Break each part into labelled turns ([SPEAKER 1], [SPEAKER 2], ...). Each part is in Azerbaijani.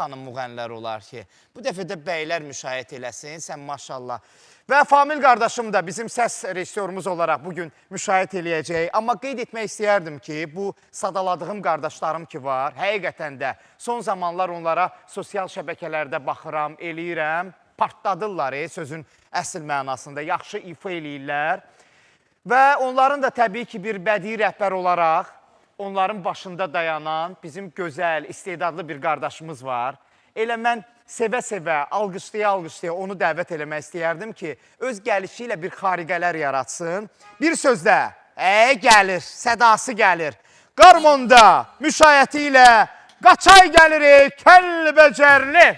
[SPEAKER 1] xanım müğənilər olar ki, bu dəfə də bəylər müşahidə eləsin, sən maşallah. Və Famil qardaşım da bizim səs rejissorumuz olaraq bugün müşahidə eləyəcək. Amma qeyd etmək istəyərdim ki, bu sadaladığım qardaşlarım ki var, həqiqətən də son zamanlar onlara sosial şəbəkələrdə baxıram, eləyirəm, partladırlar sözün əsl mənasında, yaxşı ifa eləyirlər. Və onların da təbii ki, bir bədii rəhbər olaraq onların başında dayanan bizim gözəl, istedadlı bir qardaşımız var. Elə mən sevə-sevə, alqışlaya-alqışlaya onu dəvət eləmək istəyərdim ki, öz gəlişi ilə bir xariqələr yaratsın. Bir sözlə, gəlir, sədası gəlir. Qarmonda müşayiəti ilə qaçay gəlirik, Kəlbəcərli.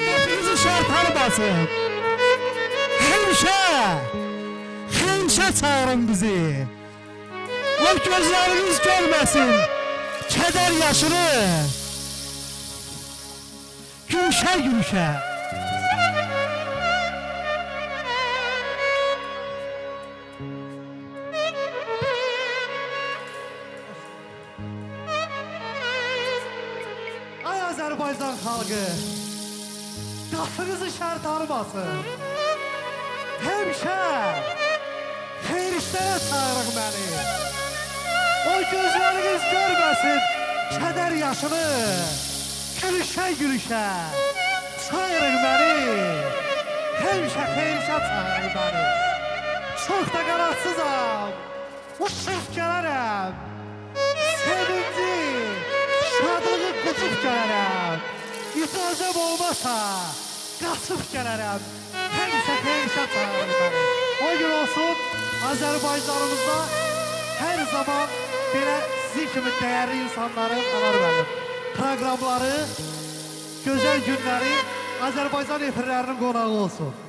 [SPEAKER 2] Hepinizi şart harabası. Hemşe. sevinçə çağırın bizi. O gözləriniz görməsin kədər yaşını. Gülşə gülşə. Ay Azərbaycan xalqı, qapınızı şər tanımasın. Həmişə xeyir işlərə çağırıq məni. O gözləriniz görməsin kədər yaşını. Gülüşə gülüşə çağırıq məni. Həmişə xeyir işə çağırıq məni. Çox da qanadsızam, uçub gələrəm. Sevinci, şadlığı qutub gələrəm. İticam olmasa qaçıb gələrəm. Həmişə xeyir işə çağırıq məni. O gün olsun Azərbaycanımızda hər zaman belə sizin kimi dəyərli insanların anar mənim. Proqramları, gözəl günləri Azərbaycan efirlərinin qonağı olsun.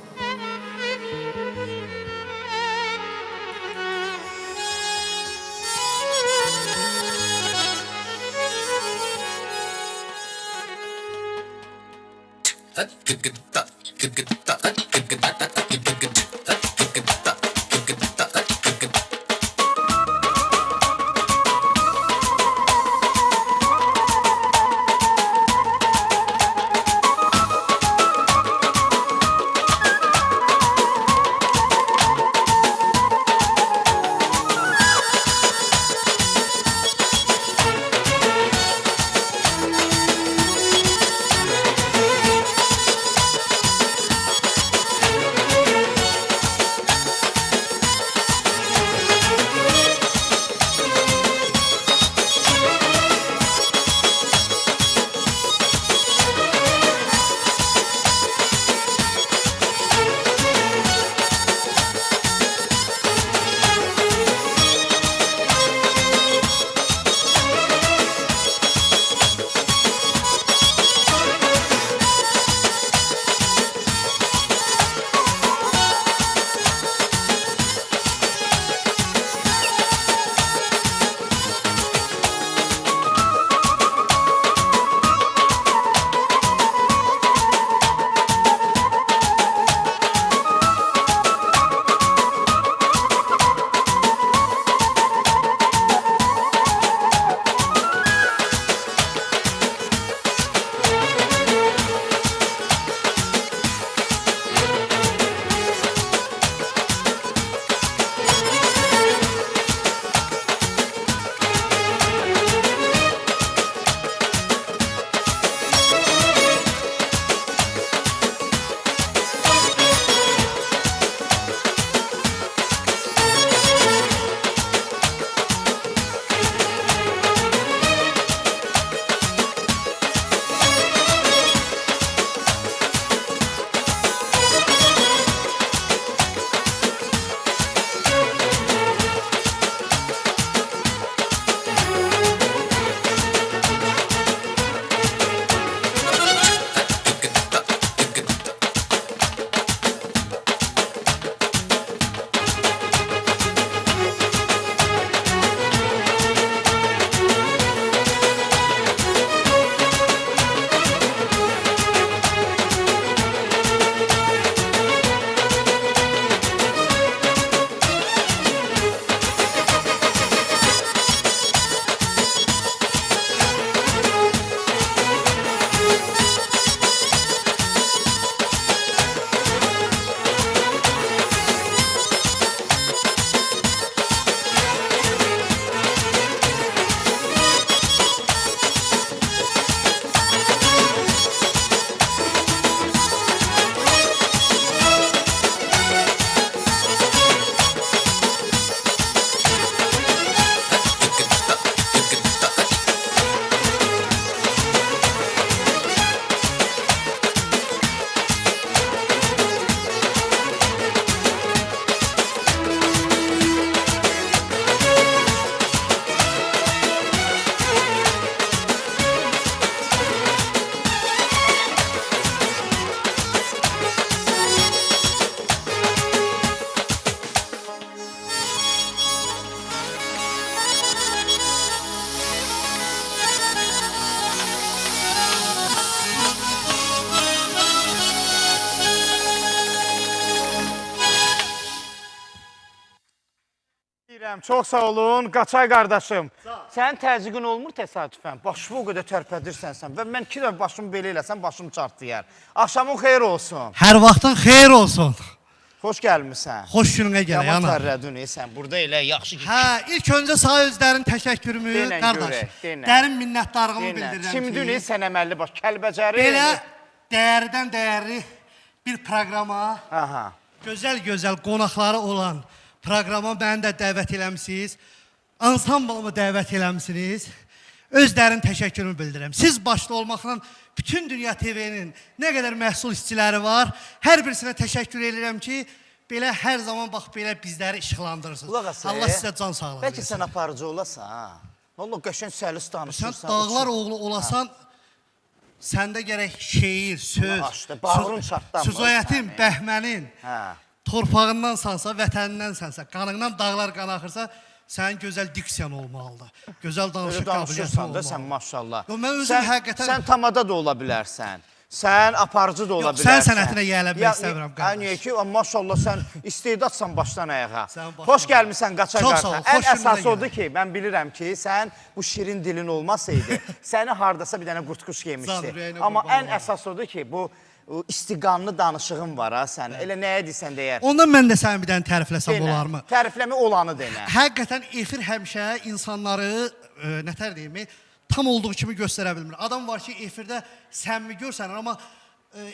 [SPEAKER 1] Deyirəm, çox sağ olun, Qaçay qardaşım. Sənin təzyiqin olmur təsadüfən. Başımı o qədər tərpədirsən sən və mən 2 dəfə başımı belə eləsəm, başım çartlayar. Axşamın xeyir olsun.
[SPEAKER 2] Hər vaxtın xeyir olsun.
[SPEAKER 1] Xoş gəlmirsən.
[SPEAKER 2] Xoş gününə gələ,
[SPEAKER 1] Yaman
[SPEAKER 2] yana.
[SPEAKER 1] tərrədün, sən burada elə yaxşı ki.
[SPEAKER 2] Hə, ilk öncə sağ özlərin təşəkkürümü,
[SPEAKER 1] Denən
[SPEAKER 2] qardaş.
[SPEAKER 1] görək, denən.
[SPEAKER 2] Dərin minnətdarlığımı bildirirəm
[SPEAKER 1] Kimdir
[SPEAKER 2] ki,
[SPEAKER 1] sən əməlli baş, Kəlbəcəri.
[SPEAKER 2] belə dəyərdən dəyərli bir proqrama,
[SPEAKER 1] Aha.
[SPEAKER 2] gözəl qonaqları olan proqrama məni də dəvət eləmisiniz. Ansamblımı dəvət eləmisiniz. Özlərin təşəkkürümü bildirirəm. Siz başda olmaqla bütün Dünya TV-nin nə qədər məhsul işçiləri var, hər birisinə təşəkkür edirəm ki, belə hər zaman bax belə bizləri işıqlandırırsınız.
[SPEAKER 1] Qulaq as,
[SPEAKER 2] Allah sizə can sağlığı
[SPEAKER 1] Bəlkə
[SPEAKER 2] versin.
[SPEAKER 1] sən aparıcı olasan, ha? Vallahi qəşəng səlis
[SPEAKER 2] Sən
[SPEAKER 1] danışırsan.
[SPEAKER 2] dağlar oğlu olasan, səndə gərək şeir, söz,
[SPEAKER 1] Açdı, bağrın çatlanmır
[SPEAKER 2] Süzayətin,
[SPEAKER 1] sənin.
[SPEAKER 2] Bəhmənin,
[SPEAKER 1] Hə.
[SPEAKER 2] torpağındansansa, vətənindən qanından dağlar qan axırsa, sənin gözəl diksiyan olmalıdır. Gözəl
[SPEAKER 1] Öyle
[SPEAKER 2] danışıq qabiliyyətin
[SPEAKER 1] danışırsan da sən
[SPEAKER 2] olmalıdır.
[SPEAKER 1] maşallah.
[SPEAKER 2] Yo, mən özüm həqiqətən-
[SPEAKER 1] Sən tamada da ola bilərsən. Sən aparıcı da ola
[SPEAKER 2] Yox,
[SPEAKER 1] bilərsən.
[SPEAKER 2] sən sənətinə yiyələnmək istəmirəm, qardaş.
[SPEAKER 1] Niyə ki, maşallah sən istedadsan başdan ayağa.
[SPEAKER 2] Sən başdan
[SPEAKER 1] Xoş gəlmisən Qaçay
[SPEAKER 2] Çox sağ ol,
[SPEAKER 1] qardaş. Ən
[SPEAKER 2] xoş gününə
[SPEAKER 1] əsası odur
[SPEAKER 2] gələ.
[SPEAKER 1] ki, mən bilirəm ki, sən bu şirin dilin olmasaydı, səni hardasa bir dənə qurtquş yemişdi.
[SPEAKER 2] Can, ürəyinə
[SPEAKER 1] Amma
[SPEAKER 2] qurban
[SPEAKER 1] ən
[SPEAKER 2] olam.
[SPEAKER 1] əsas odur ki, bu istiqamlı danışığın var ha sən. Elə nəyə deyirsən deyər.
[SPEAKER 2] Ondan mən də səni bir dənə tərifləsəm olarmı?
[SPEAKER 1] Tərifləmə olanı denə.
[SPEAKER 2] Həqiqətən efir həmişə insanları, nətər deyim, tam olduğu kimi göstərə bilmir. Adam var ki, efirdə səmimi görsənir, amma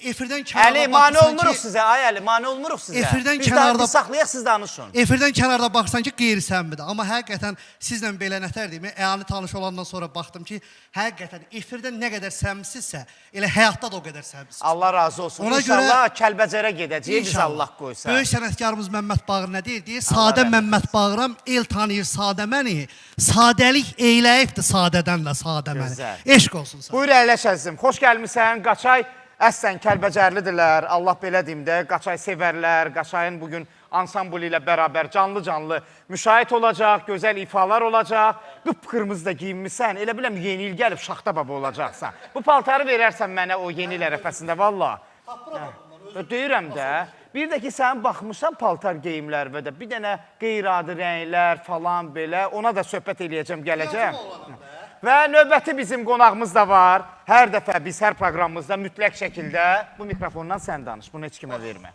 [SPEAKER 2] efirdən kənarda
[SPEAKER 1] Əli, mane
[SPEAKER 2] baxırsan
[SPEAKER 1] olmuruq
[SPEAKER 2] ki,
[SPEAKER 1] sizə, ay Əli, mane olmuruq sizə.
[SPEAKER 2] Efirdən
[SPEAKER 1] Biz
[SPEAKER 2] kənarda-
[SPEAKER 1] biz saxlayaq, siz danışın.
[SPEAKER 2] efirdən kənarda baxsan ki, qeyri-səmimidir. Amma həqiqətən sizlə belə nətər deyim, əyani tanış olandan sonra baxdım ki, həqiqətən efirdən nə qədər səmimsizsə, elə həyatda da o qədər səmimsiz.
[SPEAKER 1] Allah razı olsun.
[SPEAKER 2] Ona
[SPEAKER 1] İnşallah Kəlbəcərə gedəcəyik, biz Allah qoysa.
[SPEAKER 2] Böyük sənətkarımız Məmməd Bağır nə deyir? Deyir, sadə
[SPEAKER 1] rəhmət
[SPEAKER 2] Məmməd Bağıram, el tanıyır sadə məni, sadəlik eyləyibdir sadədən də sadə məni.
[SPEAKER 1] Gözəl.
[SPEAKER 2] Eşq olsun sana.
[SPEAKER 1] Buyur əyləş əzizim. Xoş gəlmisən. Qaçay əslən Kəlbəcərlidirlər. Allah belə deyim də, Qaçay sevərlər. Qaçayın bugün ansambl ilə bərabər canlı-canlı müşahidə olacaq, gözəl ifalar olacaq. Qıpqırmızı da giyinmisən. Elə biləm yeni il gəlib şaxta baba olacaqsan. Bu paltarı verərsən mənə o yeni il ərəfəsində valla. Deyirəm də, bir də ki, sən baxmışsan paltar geyimlərə də, bir dənə qeyri-adi rənglər falan belə, ona da söhbət eləyəcəm, gələcəm. Və növbəti bizim qonağımız da var. Hər dəfə biz hər proqramımızda mütləq şəkildə, bu mikrofondan sən danış, bunu heç kimə vermə.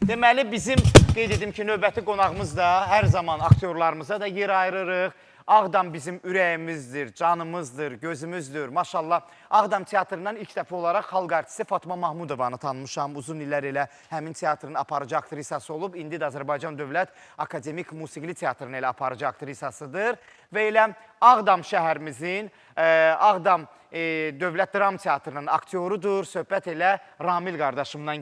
[SPEAKER 1] Deməli, bizim, qeyd edim ki, növbəti qonağımız da hər zaman aktyorlarımıza da yer ayırırıq. Ağdam bizim ürəyimizdir, canımızdır, gözümüzdür. Maşallah, Ağdam teatrından ilk dəfə olaraq xalq artisti Fatma Mahmudovanı tanımışam. Uzun illər ilə həmin teatrın aparıcı aktrisası olub. İndi də Azərbaycan Dövlət Akademik Musiqili Teatrının elə aparıcı aktrisasıdır. Və elə Ağdam şəhərimizin, Ağdam Dövlət Dram Teatrının aktyorudur. Söhbət elə Ramil qardaşımdan